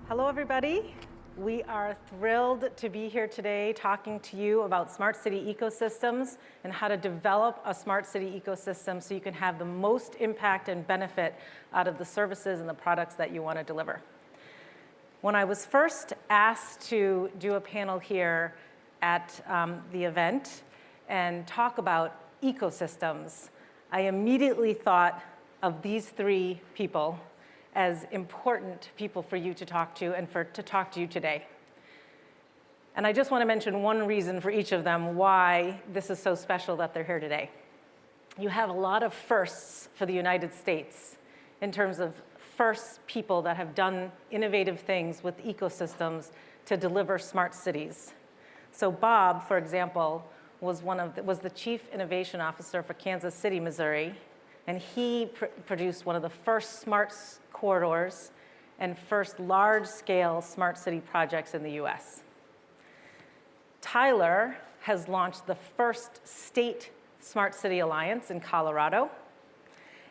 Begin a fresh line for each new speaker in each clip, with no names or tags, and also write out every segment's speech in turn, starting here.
Hello, everybody. We are thrilled to be here today talking to you about smart city ecosystems and how to develop a smart city ecosystem so you can have the most impact and benefit out of the services and the products that you want to deliver. When I was first asked to do a panel here at the event and talk about ecosystems, I immediately thought of these three people as important people for you to talk to and to talk to you today. And I just want to mention one reason for each of them why this is so special that they're here today. You have a lot of firsts for the United States in terms of first people that have done innovative things with ecosystems to deliver smart cities. So Bob, for example, was the Chief Innovation Officer for Kansas City, Missouri, and he produced one of the first smart corridors and first large-scale smart city projects in the US. Tyler has launched the first state smart city alliance in Colorado.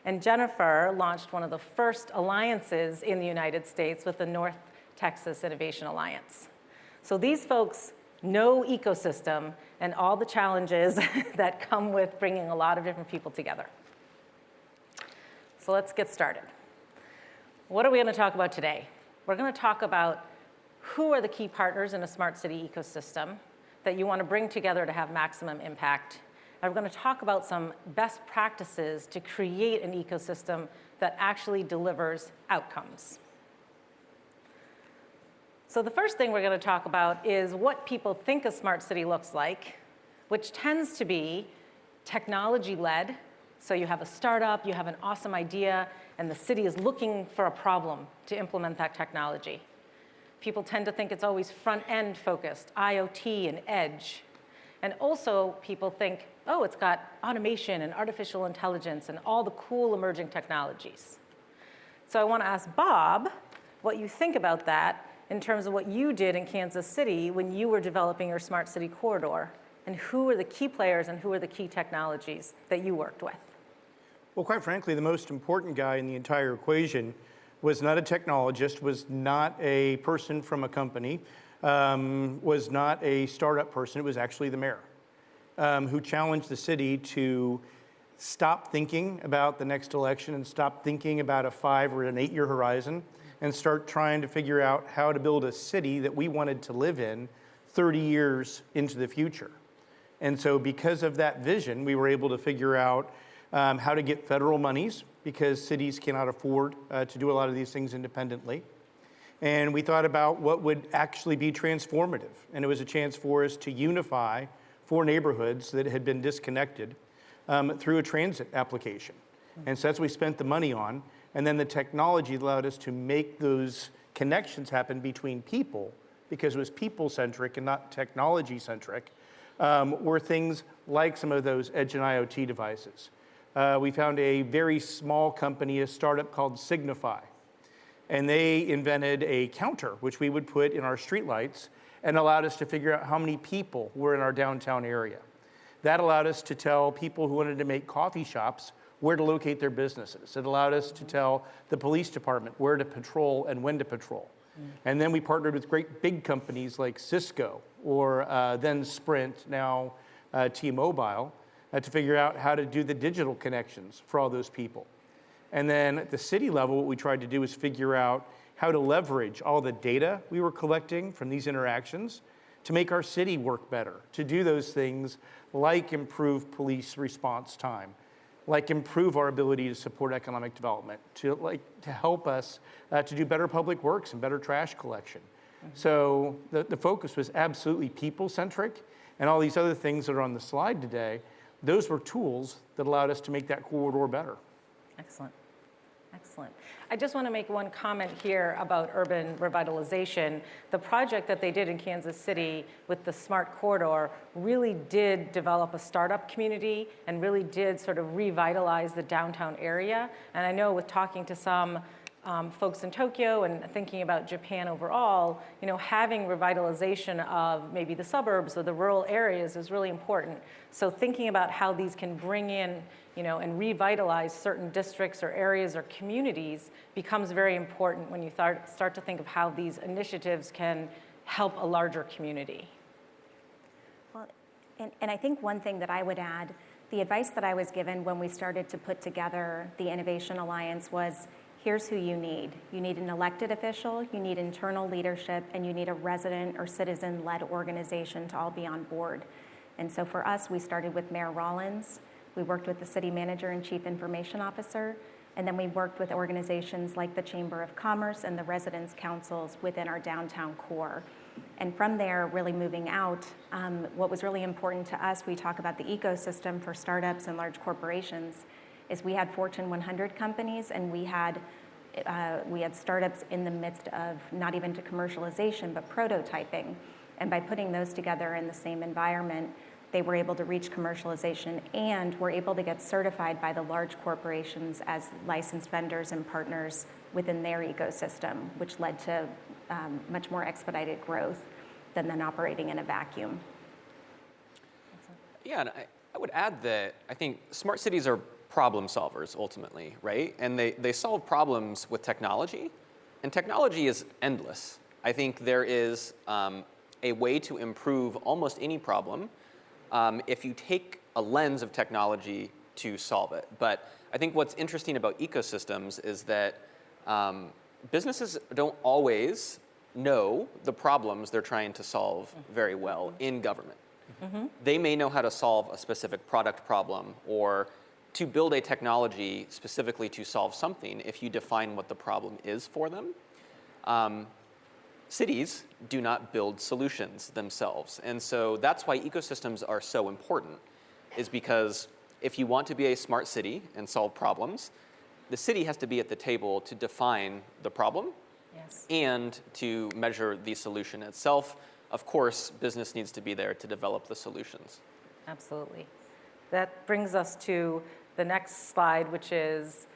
And Jennifer launched one of the first alliances in the United States with the North Texas Innovation Alliance. So these folks know ecosystem and all the challenges that come with bringing a lot of different people together. So let's get started. What are we going to talk about today? We're going to talk about who are the key partners in a smart city ecosystem that you want to bring together to have maximum impact. And we're going to talk about some best practices to create an ecosystem that actually delivers outcomes. So the first thing we're going to talk about is what people think a smart city looks like, which tends to be technology-led. So you have a startup, you have an awesome idea, and the city is looking for a problem to implement that technology. People tend to think it's always front-end focused, IoT and edge. And also people think, oh, it's got automation and artificial intelligence and all the cool emerging technologies. So I want to ask Bob what you think about that in terms of what you did in Kansas City when you were developing your smart city corridor, and who are the key players and who are the key technologies that you worked with?
Well, quite frankly, the most important guy in the entire equation was not a technologist, was not a person from a company, was not a startup person. It was actually the mayor, who challenged the city to stop thinking about the next election and stop thinking about a 5 or an 8-year horizon and start trying to figure out how to build a city that we wanted to live in 30 years into the future. And so because of that vision, we were able to figure out how to get federal monies, because cities cannot afford to do a lot of these things independently. And we thought about what would actually be transformative. And it was a chance for us to unify 4 neighborhoods that had been disconnected through a transit application. And so that's what we spent the money on. And then the technology allowed us to make those connections happen between people, because it was people-centric and not technology-centric, were things like some of those edge and IoT devices. We found a very small company, a startup called Signify. And they invented a counter, which we would put in our streetlights, and allowed us to figure out how many people were in our downtown area. That allowed us to tell people who wanted to make coffee shops where to locate their businesses. It allowed us to tell the police department where to patrol and when to patrol. And then we partnered with great big companies like Cisco, or then Sprint, now T-Mobile, to figure out how to do the digital connections for all those people. And then at the city level, what we tried to do is figure out how to leverage all the data we were collecting from these interactions to make our city work better, to do those things like improve police response time, like improve our ability to support economic development, to help us to do better public works and better trash collection. So the focus was absolutely people-centric, and all these other things that are on the slide today, those were tools that allowed us to make that corridor better.
Excellent. Excellent. I just want to make one comment here about urban revitalization. The project that they did in Kansas City with the Smart Corridor really did develop a startup community and really did sort of revitalize the downtown area. And I know with talking to some folks in Tokyo and thinking about Japan overall, having revitalization of maybe the suburbs or the rural areas is really important. So thinking about how these can bring in, and revitalize certain districts or areas or communities becomes very important when you start to think of how these initiatives can help a larger community.
Well, and I think one thing that I would add, the advice that I was given when we started to put together the Innovation Alliance was, here's who you need. You need an elected official, you need internal leadership, and you need a resident or citizen-led organization to all be on board. And so for us, we started with Mayor Rollins, we worked with the city manager and chief information officer, and then we worked with organizations like the Chamber of Commerce and the residents' councils within our downtown core. And from there, really moving out, what was really important to us, we talk about the ecosystem for startups and large corporations, is we had Fortune 100 companies, and we had startups in the midst of not even to commercialization, but prototyping. And by putting those together in the same environment, they were able to reach commercialization and were able to get certified by the large corporations as licensed vendors and partners within their ecosystem, which led to much more expedited growth than operating in a vacuum.
Yeah, and I would add that I think smart cities are problem solvers ultimately, right? And they solve problems with technology, and technology is endless. I think there is a way to improve almost any problem if you take a lens of technology to solve it. But I think what's interesting about ecosystems is that businesses don't always know the problems they're trying to solve very well in government. Mm-hmm. They may know how to solve a specific product problem or to build a technology specifically to solve something if you define what the problem is for them. Cities do not build solutions themselves. And so that's why ecosystems are so important, is because if you want to be a smart city and solve problems, the city has to be at the table to define the problem. Yes. And to measure the solution itself. Of course, business needs to be there to develop the solutions.
Absolutely. That brings us to the next slide, which is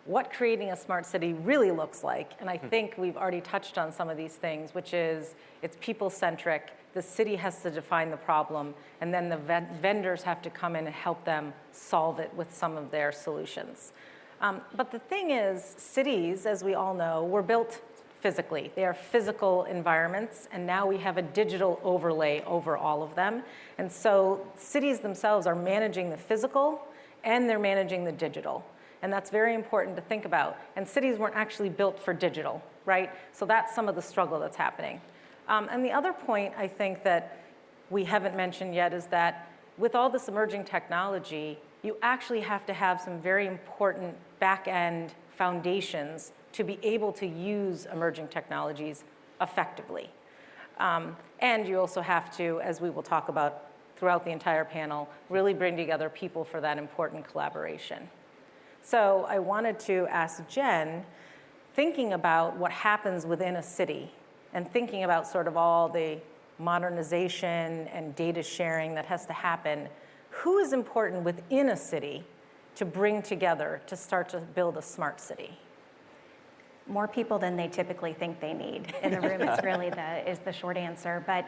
what creating a smart city really looks like. And I think we've already touched on some of these things, which is it's people-centric. The city has to define the problem, and then the vendors have to come in and help them solve it with some of their solutions. But the thing is, cities, as we all know, were built physically. They are physical environments, and now we have a digital overlay over all of them. And so cities themselves are managing the physical, and they're managing the digital. And that's very important to think about. And cities weren't actually built for digital, right? So that's some of the struggle that's happening. And the other point I think that we haven't mentioned yet is that with all this emerging technology, you actually have to have some very important back-end foundations to be able to use emerging technologies effectively. And you also have to, as we will talk about throughout the entire panel, really bring together people for that important collaboration. So I wanted to ask Jen, thinking about what happens within a city and thinking about sort of all the modernization and data sharing that has to happen, who is important within a city to bring together to start to build a smart city?
More people than they typically think they need in the room is really the short answer. But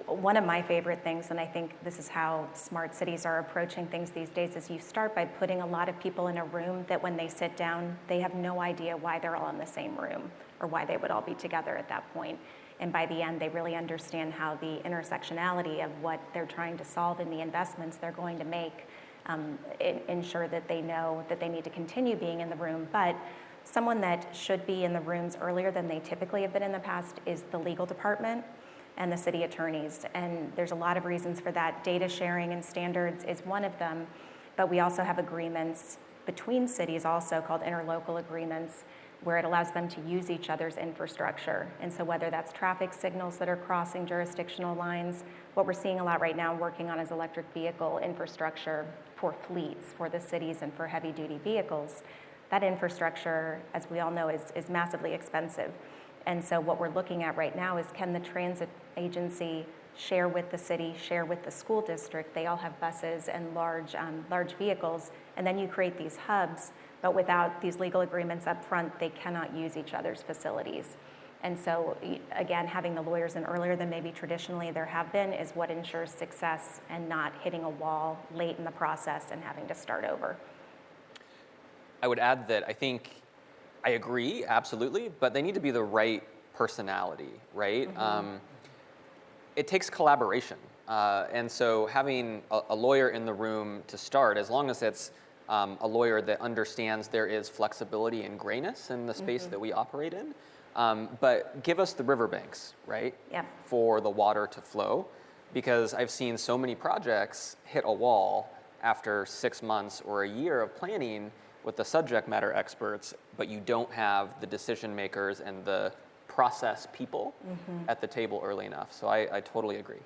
one of my favorite things, and I think this is how smart cities are approaching things these days, is you start by putting a lot of people in a room that when they sit down, they have no idea why they're all in the same room or why they would all be together at that point. And by the end, they really understand how the intersectionality of what they're trying to solve and the investments they're going to make ensure that they know that they need to continue being in the room. But someone that should be in the rooms earlier than they typically have been in the past is the legal department and the city attorneys. And there's a lot of reasons for that. Data sharing and standards is one of them, but we also have agreements between cities also called interlocal agreements where it allows them to use each other's infrastructure. And so whether that's traffic signals that are crossing jurisdictional lines, what we're seeing a lot right now working on is electric vehicle infrastructure for fleets, for the cities and for heavy duty vehicles. That infrastructure, as we all know, is massively expensive. And so what we're looking at right now is can the transit agency share with the city, share with the school district. They all have buses and large vehicles, and then you create these hubs, but without these legal agreements up front, they cannot use each other's facilities. And so, again, having the lawyers in earlier than maybe traditionally there have been is what ensures success and not hitting a wall late in the process and having to start over.
I would add that I think I agree, absolutely, but they need to be the right personality, right? It takes collaboration. And so having a lawyer in the room to start, as long as it's a lawyer that understands there is flexibility and grayness in the space that we operate in, but give us the riverbanks, right?
Yep.
For the water to flow, because I've seen so many projects hit a wall after 6 months or a year of planning with the subject matter experts, but you don't have the decision makers and the process people at the table early enough. So I totally agree.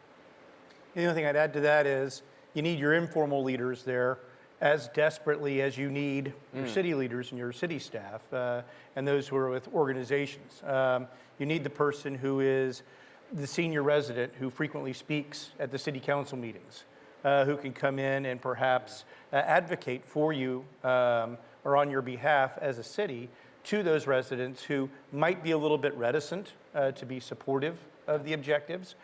The only thing I'd add to that is you need your informal leaders there as desperately as you need your city leaders and your city staff and those who are with organizations. You need the person who is the senior resident who frequently speaks at the city council meetings, who can come in and perhaps advocate for you or on your behalf as a city to those residents who might be a little bit reticent to be supportive of the objectives.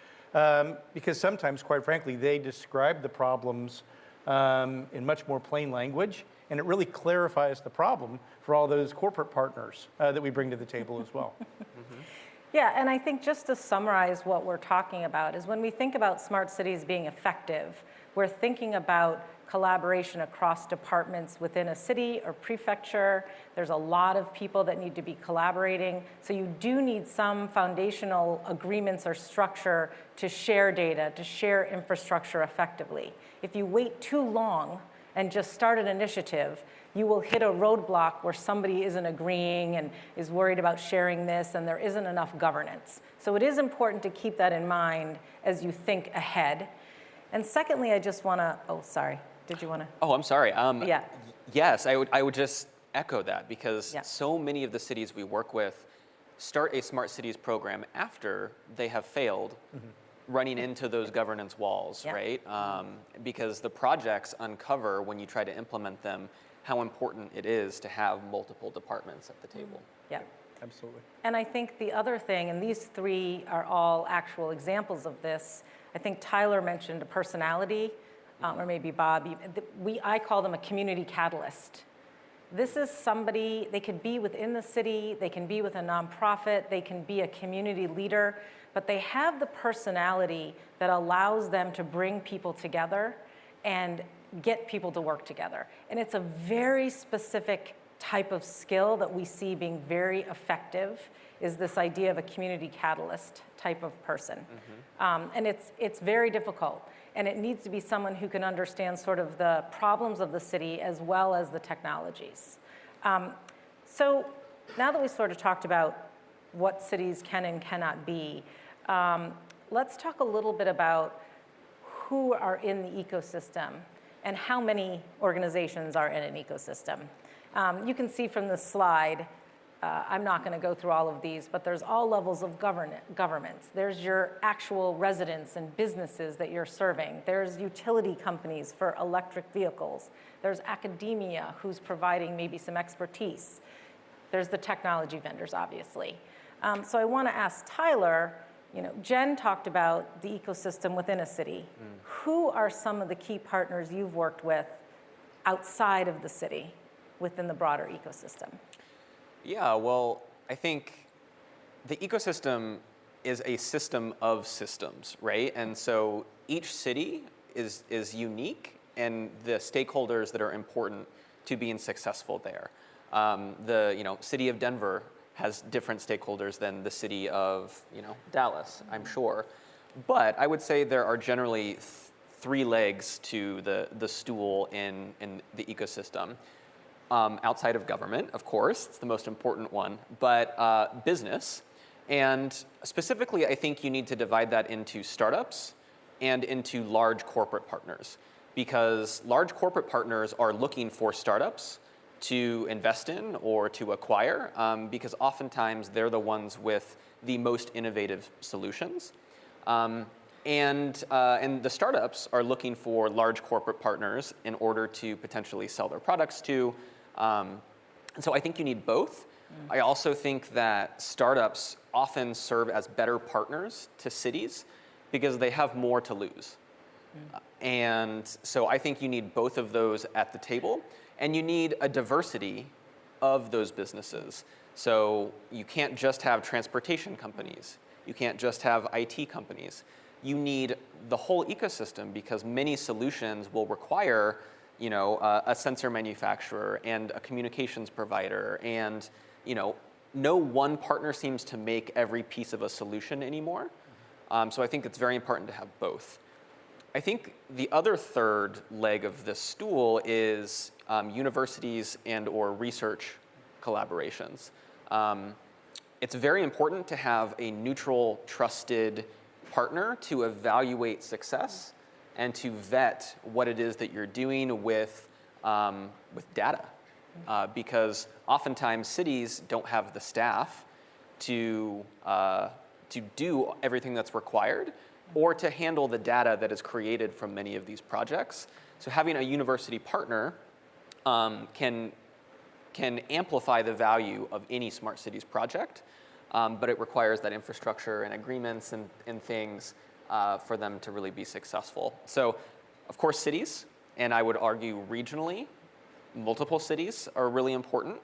Because sometimes, quite frankly, they describe the problems in much more plain language, and it really clarifies the problem for all those corporate partners that we bring to the table as well.
Yeah, and I think just to summarize what we're talking about is when we think about smart cities being effective, we're thinking about collaboration across departments within a city or prefecture. There's a lot of people that need to be collaborating. So you do need some foundational agreements or structure to share data, to share infrastructure effectively. If you wait too long and just start an initiative, you will hit a roadblock where somebody isn't agreeing and is worried about sharing this, and there isn't enough governance. So it is important to keep that in mind as you think ahead. And secondly, I just want to, oh, sorry. Did you want to?
Oh, I'm sorry.
Yeah.
Yes, I would just echo that because so many of the cities we work with start a smart cities program after they have failed running into those governance walls, right? Because the projects uncover when you try to implement them how important it is to have multiple departments at the table.
Yeah.
Absolutely.
And I think the other thing, and these three are all actual examples of this, I think Tyler mentioned a personality, or maybe Bob, I call them a community catalyst. This is somebody, they could be within the city, they can be with a nonprofit, they can be a community leader, but they have the personality that allows them to bring people together and get people to work together. And it's a very specific type of skill that we see being very effective, is this idea of a community catalyst type of person. And it's very difficult. And it needs to be someone who can understand sort of the problems of the city as well as the technologies. So now that we sort of talked about what cities can and cannot be, let's talk a little bit about who are in the ecosystem and how many organizations are in an ecosystem. You can see from this slide, I'm not going to go through all of these, but there's all levels of governments. There's your actual residents and businesses that you're serving. There's utility companies for electric vehicles. There's academia who's providing maybe some expertise. There's the technology vendors, obviously. So I want to ask Tyler, Jen talked about the ecosystem within a city. Who are some of the key partners you've worked with outside of the city within the broader ecosystem?
Yeah, well, I think the ecosystem is a system of systems, right? And so each city is unique, and the stakeholders that are important to being successful there. The city of Denver has different stakeholders than the city of Dallas, I'm sure. But I would say there are generally three legs to the stool in the ecosystem. Outside of government, of course, it's the most important one, but business. And specifically, I think you need to divide that into startups and into large corporate partners, because large corporate partners are looking for startups to invest in or to acquire, because oftentimes they're the ones with the most innovative solutions. And the startups are looking for large corporate partners in order to potentially sell their products to. And so I think you need both. I also think that startups often serve as better partners to cities because they have more to lose. And so I think you need both of those at the table, and you need a diversity of those businesses. So you can't just have transportation companies. You can't just have IT companies. You need the whole ecosystem because many solutions will require, a sensor manufacturer and a communications provider, and no one partner seems to make every piece of a solution anymore. So I think it's very important to have both. I think the other third leg of this stool is universities and or research collaborations. It's very important to have a neutral, trusted partner to evaluate success and to vet what it is that you're doing with data. Because oftentimes cities don't have the staff to do everything that's required or to handle the data that is created from many of these projects. So having a university partner can amplify the value of any smart cities project, but it requires that infrastructure and agreements and things for them to really be successful. So, of course, cities, and I would argue regionally, multiple cities are really important.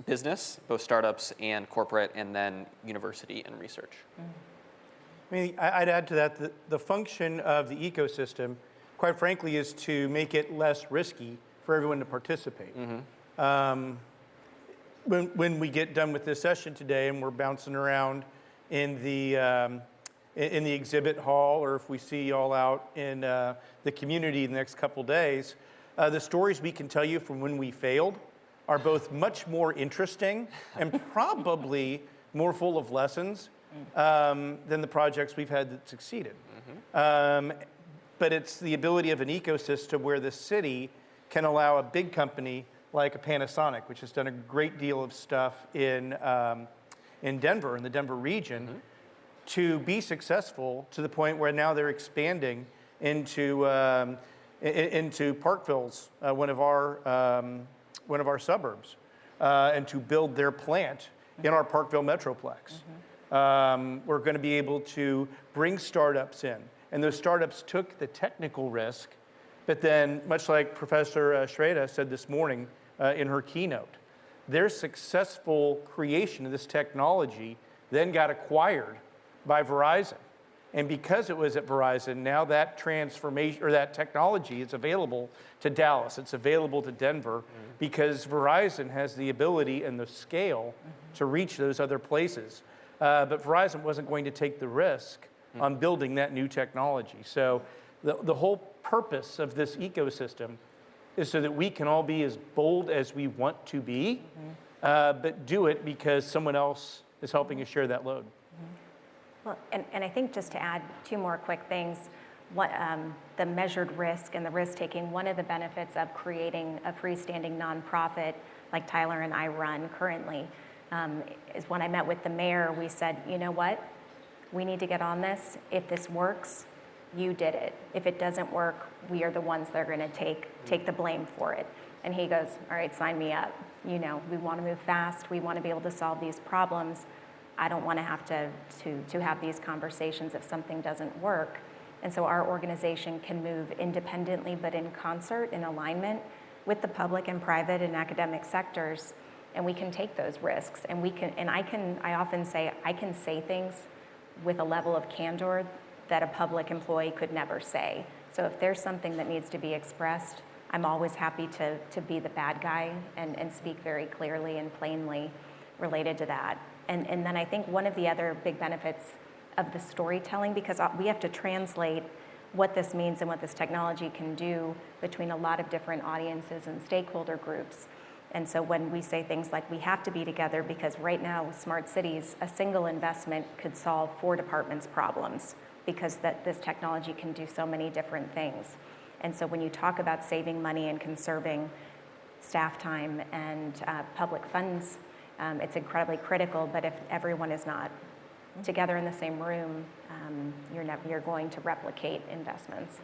Business, both startups and corporate, and then university and research.
I mean, I'd add to that the function of the ecosystem, quite frankly, is to make it less risky for everyone to participate. When we get done with this session today and we're bouncing around in the exhibit hall, or if we see y'all out in the community the next couple days, the stories we can tell you from when we failed are both much more interesting and probably more full of lessons than the projects we've had that succeeded. But it's the ability of an ecosystem where the city can allow a big company like a Panasonic, which has done a great deal of stuff in Denver, in the Denver region, to be successful to the point where now they're expanding into Parkville's one of our suburbs, and to build their plant in our Parkville Metroplex. We're going to be able to bring startups in, and those startups took the technical risk, but then, much like Professor Svitak said this morning in her keynote, their successful creation of this technology then got acquired by Verizon. And because it was at Verizon, now that transformation or that technology is available to Dallas, it's available to Denver, because Verizon has the ability and the scale to reach those other places. But Verizon wasn't going to take the risk on building that new technology. So the whole purpose of this ecosystem is so that we can all be as bold as we want to be, but do it because someone else is helping us share that load.
Well, and I think just to add two more quick things, the measured risk and the risk taking, one of the benefits of creating a freestanding nonprofit like Tyler and I run currently is when I met with the mayor, we said, you know what, we need to get on this. If this works, you did it. If it doesn't work, we are the ones that are going to take the blame for it. And he goes, all right, sign me up. We want to move fast. We want to be able to solve these problems. I don't want to have to have these conversations if something doesn't work. And so our organization can move independently but in concert, in alignment with the public and private and academic sectors, and we can take those risks. And I often say I can say things with a level of candor that a public employee could never say. So if there's something that needs to be expressed, I'm always happy to be the bad guy and speak very clearly and plainly related to that. And then I think one of the other big benefits of the storytelling, because we have to translate what this means and what this technology can do between a lot of different audiences and stakeholder groups. And so when we say things like we have to be together, because right now with smart cities, a single investment could solve 4 departments' problems, because this technology can do so many different things. And so when you talk about saving money and conserving staff time and public funds, it's incredibly critical, but if everyone is not together in the same room, you're going to replicate investments.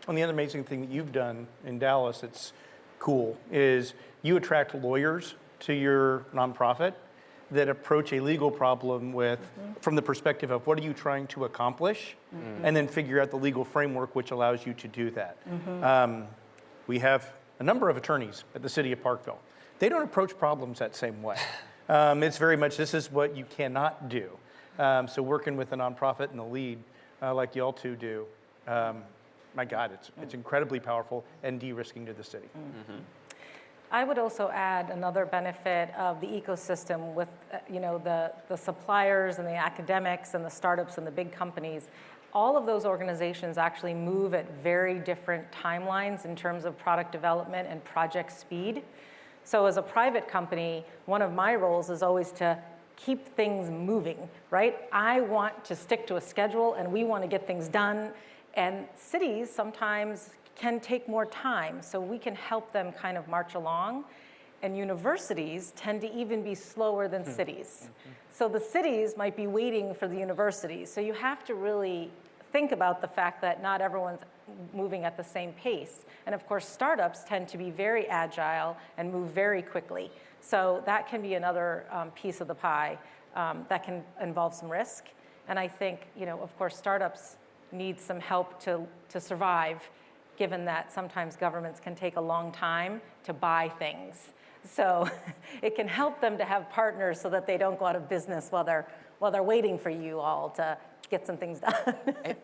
And the other amazing thing that you've done in Dallas, it's cool, is you attract lawyers to your nonprofit that approach a legal problem with, from the perspective of what are you trying to accomplish, and then figure out the legal framework which allows you to do that. We have a number of attorneys at the city of Parkville. They don't approach problems that same way. It's very much, this is what you cannot do. So working with a nonprofit in the lead, like y'all two do, my God, it's incredibly powerful and de-risking to the city.
I would also add another benefit of the ecosystem with, the suppliers and the academics and the startups and the big companies. All of those organizations actually move at very different timelines in terms of product development and project speed. So as a private company, one of my roles is always to keep things moving, right? I want to stick to a schedule and we want to get things done. And cities sometimes can take more time, so we can help them kind of march along. And universities tend to even be slower than cities. So the cities might be waiting for the universities. So you have to really think about the fact that not everyone's moving at the same pace. And of course, startups tend to be very agile and move very quickly. So that can be another piece of the pie that can involve some risk. And I think, of course, startups need some help to survive, given that sometimes governments can take a long time to buy things. So it can help them to have partners so that they don't go out of business while they're waiting for you all to get some things done.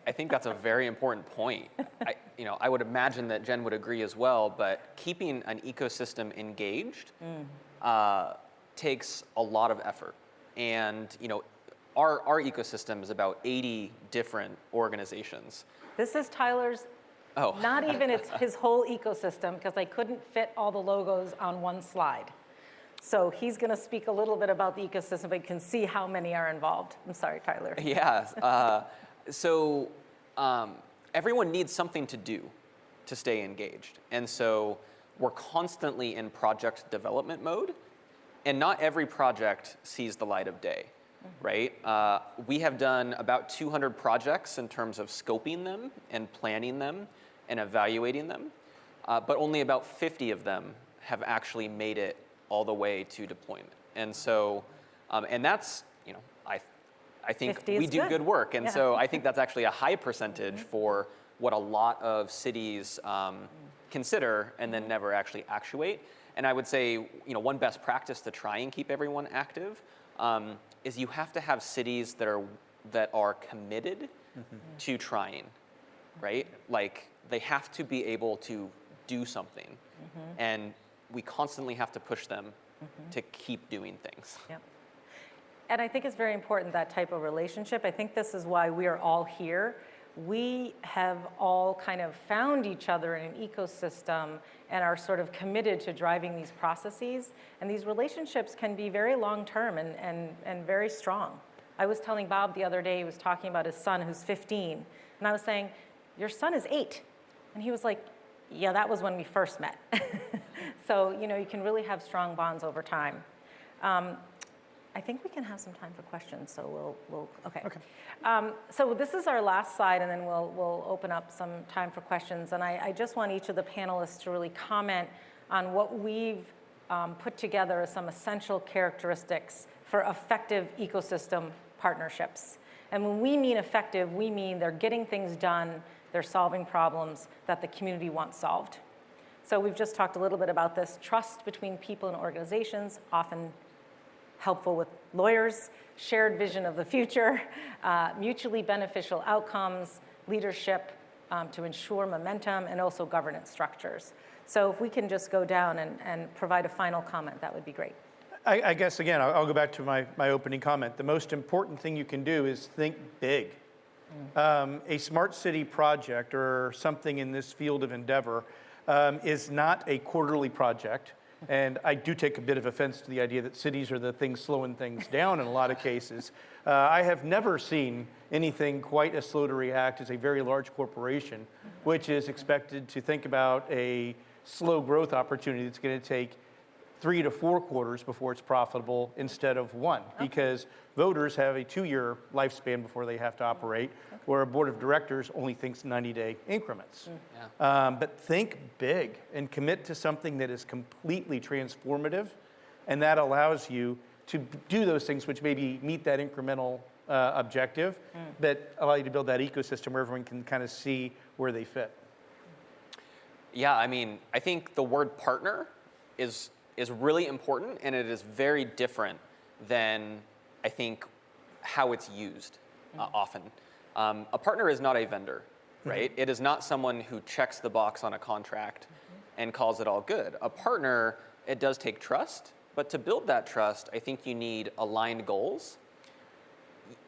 I think that's a very important point. I would imagine that Jen would agree as well, but keeping an ecosystem engaged takes a lot of effort. And our ecosystem is about 80 different organizations.
This is Tyler's, not even his whole ecosystem, because I couldn't fit all the logos on one slide. So he's going to speak a little bit about the ecosystem, but you can see how many are involved. I'm sorry, Tyler.
Yeah. So everyone needs something to do to stay engaged. And so we're constantly in project development mode, and not every project sees the light of day, right? We have done about 200 projects in terms of scoping them and planning them and evaluating them, but only about 50 of them have actually made it all the way to deployment. And so, and that's, I think we do good work. And so I think that's actually a high percentage for what a lot of cities consider and then never actually actuate. And I would say, one best practice to try and keep everyone active is you have to have cities that are committed to trying, right? Like they have to be able to do something, and we constantly have to push them to keep doing things.
Yep. And I think it's very important, that type of relationship. I think this is why we are all here. We have all kind of found each other in an ecosystem and are sort of committed to driving these processes. And these relationships can be very long-term and very strong. I was telling Bob the other day, he was talking about his son who's 15. And I was saying, your son is 8. And he was like, yeah, that was when we first met. So, you can really have strong bonds over time. I think we can have some time for questions, so okay. So this is our last slide, and then we'll open up some time for questions. And I just want each of the panelists to really comment on what we've put together as some essential characteristics for effective ecosystem partnerships. And when we mean effective, we mean they're getting things done, they're solving problems that the community wants solved. So we've just talked a little bit about this. Trust between people and organizations, often helpful with lawyers, shared vision of the future, mutually beneficial outcomes, leadership to ensure momentum, and also governance structures. So if we can just go down and provide a final comment, that would be great.
I guess, again, I'll go back to my opening comment. The most important thing you can do is think big. A smart city project or something in this field of endeavor is not a quarterly project. And I do take a bit of offense to the idea that cities are the things slowing things down in a lot of cases. I have never seen anything quite as slow to react as a very large corporation, which is expected to think about a slow growth opportunity that's going to take 3 to 4 quarters before it's profitable instead of 1, because voters have a 2-year lifespan before they have to operate, where a board of directors only thinks 90-day increments. But think big and commit to something that is completely transformative, and that allows you to do those things which maybe meet that incremental objective, but allow you to build that ecosystem where everyone can kind of see where they fit.
Yeah, I mean, I think the word partner is really important, and it is very different than, I think, how it's used often. A partner is not a vendor, right? It is not someone who checks the box on a contract and calls it all good. A partner, it does take trust, but to build that trust, I think you need aligned goals.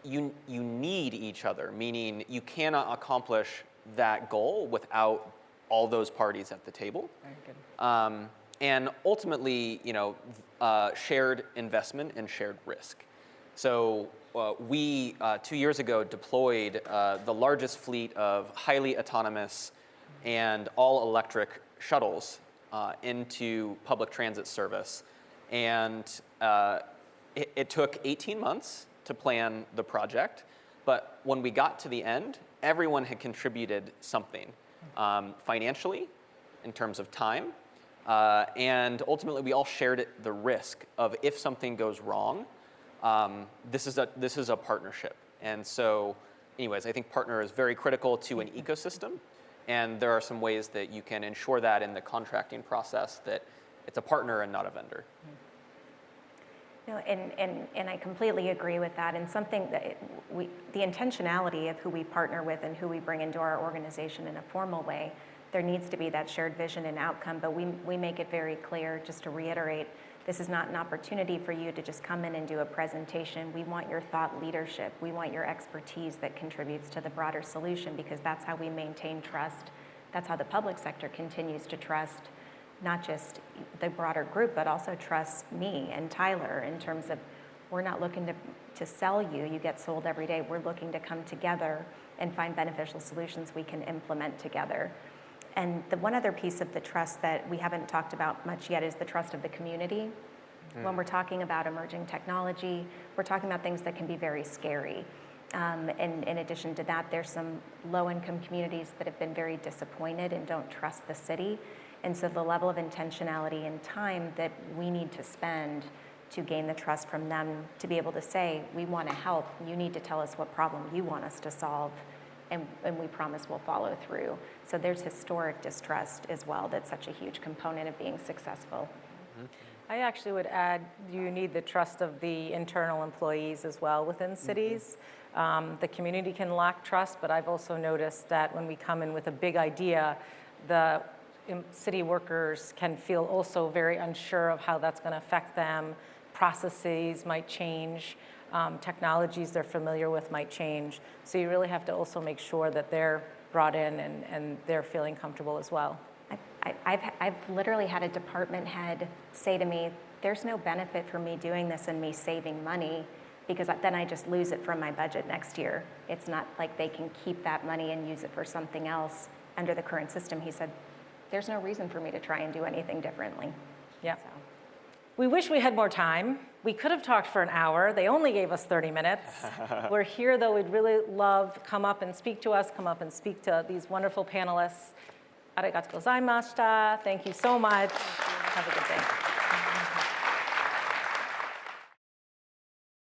You need each other, meaning you cannot accomplish that goal without all those parties at the table.
Very good.
And ultimately, shared investment and shared risk. So we, 2 years ago, deployed the largest fleet of highly autonomous and all-electric shuttles into public transit service. And it took 18 months to plan the project, but when we got to the end, everyone had contributed something, financially, in terms of time, and ultimately we all shared the risk of if something goes wrong. This is a partnership, and so, anyways, I think partner is very critical to an ecosystem, and there are some ways that you can ensure that in the contracting process that it's a partner and not a vendor.
No, and I completely agree with that. And something that the intentionality of who we partner with and who we bring into our organization in a formal way, there needs to be that shared vision and outcome. But we make it very clear, just to reiterate, this is not an opportunity for you to just come in and do a presentation. We want your thought leadership. We want your expertise that contributes to the broader solution, because that's how we maintain trust. That's how the public sector continues to trust not just the broader group, but also trust me and Tyler in terms of, we're not looking to sell you. You get sold every day. We're looking to come together and find beneficial solutions we can implement together. And the one other piece of the trust that we haven't talked about much yet is the trust of the community. When we're talking about emerging technology, we're talking about things that can be very scary. And in addition to that, there's some low-income communities that have been very disappointed and don't trust the city. And so the level of intentionality and time that we need to spend to gain the trust from them to be able to say, we want to help, you need to tell us what problem you want us to solve, and we promise we'll follow through. So there's historic distrust as well. That's such a huge component of being successful.
I actually would add, you need the trust of the internal employees as well within cities. The community can lack trust, but I've also noticed that when we come in with a big idea, the city workers can feel also very unsure of how that's going to affect them. Processes might change. Technologies they're familiar with might change. So you really have to also make sure that they're brought in and they're feeling comfortable as well.
I've literally had a department head say to me, there's no benefit for me doing this and me saving money, because then I just lose it from my budget next year. It's not like they can keep that money and use it for something else under the current system. He said, there's no reason for me to try and do anything differently.
Yeah.
So.
We wish we had more time. We could have talked for an hour. They only gave us 30 minutes. We're here, though. We'd really love come up and speak to us, come up and speak to these wonderful panelists. Arigatou gozaimashita. Thank you so much. Have a good day.